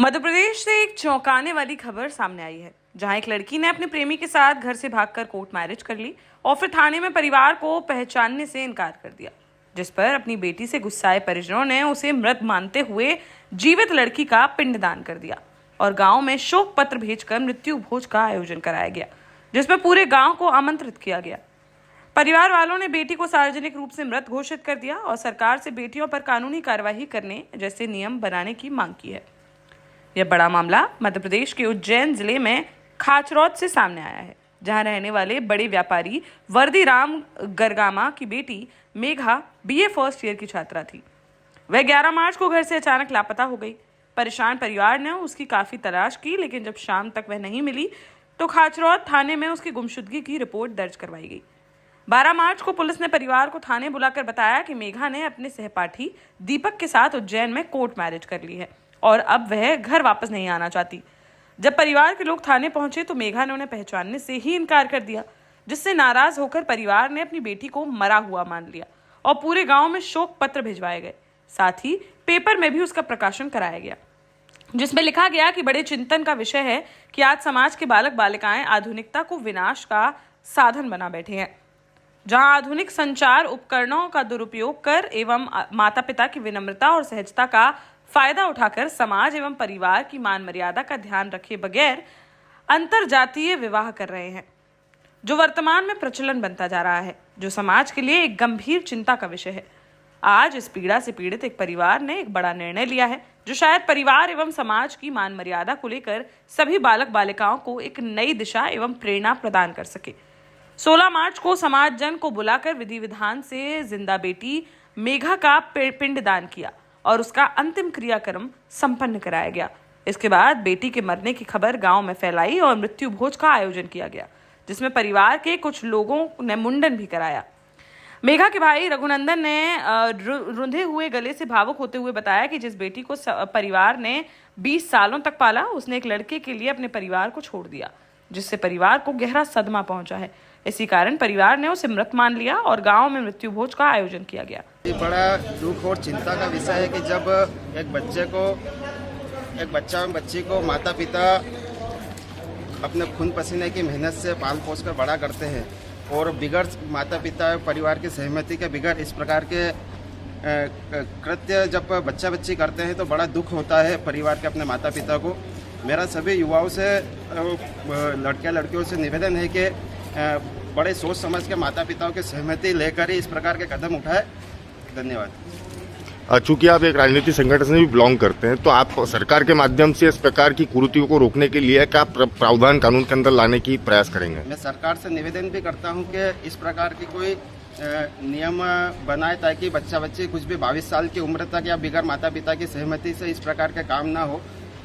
मध्य प्रदेश से एक चौंकाने वाली खबर सामने आई है, जहां एक लड़की ने अपने प्रेमी के साथ घर से भागकर कोर्ट मैरिज कर ली और फिर थाने में परिवार को पहचानने से इनकार कर दिया, जिस पर अपनी बेटी से गुस्साए परिजनों ने उसे मृत मानते हुए जीवित लड़की का पिंडदान कर दिया और गांव में शोक पत्र भेजकर मृत्यु भोज का आयोजन कराया गया, जिसमें पूरे गांव को आमंत्रित किया गया। परिवार वालों ने बेटी को सार्वजनिक रूप से मृत घोषित कर दिया और सरकार से बेटियों पर कानूनी कार्यवाही करने जैसे नियम बनाने की मांग की है। यह बड़ा मामला मध्य प्रदेश के उज्जैन जिले में खाचरौद से सामने आया है, जहां रहने वाले बड़े व्यापारी वर्दीराम गरगामा की बेटी मेघा बीए फर्स्ट ईयर की छात्रा थी। वह 11 मार्च को घर से अचानक लापता हो गई। परेशान परिवार ने उसकी काफी तलाश की, लेकिन जब शाम तक वह नहीं मिली तो खाचरौद थाने में उसकी गुमशुदगी की रिपोर्ट दर्ज करवाई गई। 12 मार्च को पुलिस ने परिवार को थाने बुलाकर बताया कि मेघा ने अपने सहपाठी दीपक के साथ उज्जैन में कोर्ट मैरिज कर ली है और अब वह घर वापस नहीं आना चाहती। जब परिवार के लोग थाने पहुंचे तो मेघा ने उन्हें पहचानने से ही इनकार कर दिया, जिससे नाराज होकर परिवार ने अपनी बेटी को मरा हुआ मान लिया और पूरे गांव में शोक पत्र भिजवाए गए। साथ ही पेपर में भी उसका प्रकाशन कराया गया, जिसमें लिखा गया कि बड़े चिंतन का विषय है कि आज समाज के बालक बालिकाएं आधुनिकता को विनाश का साधन बना बैठे हैं, जहां आधुनिक संचार उपकरणों का दुरुपयोग कर एवं माता पिता की विनम्रता और सहजता का फायदा उठाकर समाज एवं परिवार की मान मर्यादा का ध्यान रखे बगैर अंतरजातीय विवाह कर रहे हैं, जो वर्तमान में प्रचलन बनता जा रहा है, जो समाज के लिए एक गंभीर चिंता का विषय है। आज इस पीड़ा से पीड़ित एक परिवार ने एक बड़ा निर्णय लिया है, जो शायद परिवार एवं समाज की मान मर्यादा को लेकर सभी बालक बालिकाओं को एक नई दिशा एवं प्रेरणा प्रदान कर सके। 16 मार्च को समाज जन को बुलाकर विधि विधान से जिंदा बेटी मेघा का पिंडदान किया और उसका अंतिम क्रियाक्रम संपन्न कराया गया। इसके बाद बेटी के मरने की खबर गांव में फैलाई और मृत्यु भोज का आयोजन किया गया, जिसमें परिवार के कुछ लोगों ने मुंडन भी कराया। मेघा के भाई रघुनंदन ने रुंधे हुए गले से भावुक होते हुए बताया कि जिस बेटी को परिवार ने 20 सालों तक पाला, उसने एक लड़के के लिए अपने परिवार को छोड़ दिया, जिससे परिवार को गहरा सदमा पहुंचा है। इसी कारण परिवार ने उसे मृत मान लिया और गांव में मृत्यु भोज का आयोजन किया गया। ये बड़ा दुख और चिंता का विषय है कि जब एक बच्चा और बच्ची को माता पिता अपने खून पसीने की मेहनत से पाल पोस कर बड़ा करते हैं और बिगड़ माता पिता परिवार की सहमति के बिगड़ इस प्रकार के कृत्य जब बच्चा बच्ची करते हैं तो बड़ा दुख होता है परिवार के अपने माता पिता को। मेरा सभी युवाओं से लड़कियां लड़कियों से निवेदन है कि बड़े सोच समझ के माता पिताओं की सहमति लेकर ही इस प्रकार के कदम उठाए। धन्यवाद। चूंकि आप एक राजनीतिक संगठन से भी बिलोंग करते हैं, तो आप सरकार के माध्यम से इस प्रकार की कुरीतियों को रोकने के लिए क्या प्रावधान कानून के अंदर लाने की प्रयास करेंगे? मैं सरकार से निवेदन भी करता हूं कि इस प्रकार की कोई नियम बनाए ताकि बच्चा बच्ची कुछ भी 22 साल की उम्र तक या बिगड़ माता पिता की सहमति से इस प्रकार के काम ना हो,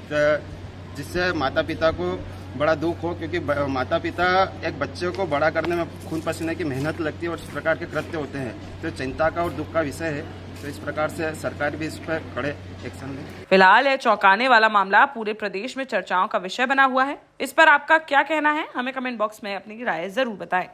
जिससे माता पिता को बड़ा दुख हो, क्योंकि माता पिता एक बच्चे को बड़ा करने में खून पसीने की मेहनत लगती है और इस प्रकार के कृत्य होते हैं, तो चिंता का और दुख का विषय है। तो इस प्रकार से सरकार भी इस पर कड़े एक्शन ले। फिलहाल यह चौंकाने वाला मामला पूरे प्रदेश में चर्चाओं का विषय बना हुआ है। इस पर आपका क्या कहना है? हमें कमेंट बॉक्स में अपनी राय जरूर बताएं।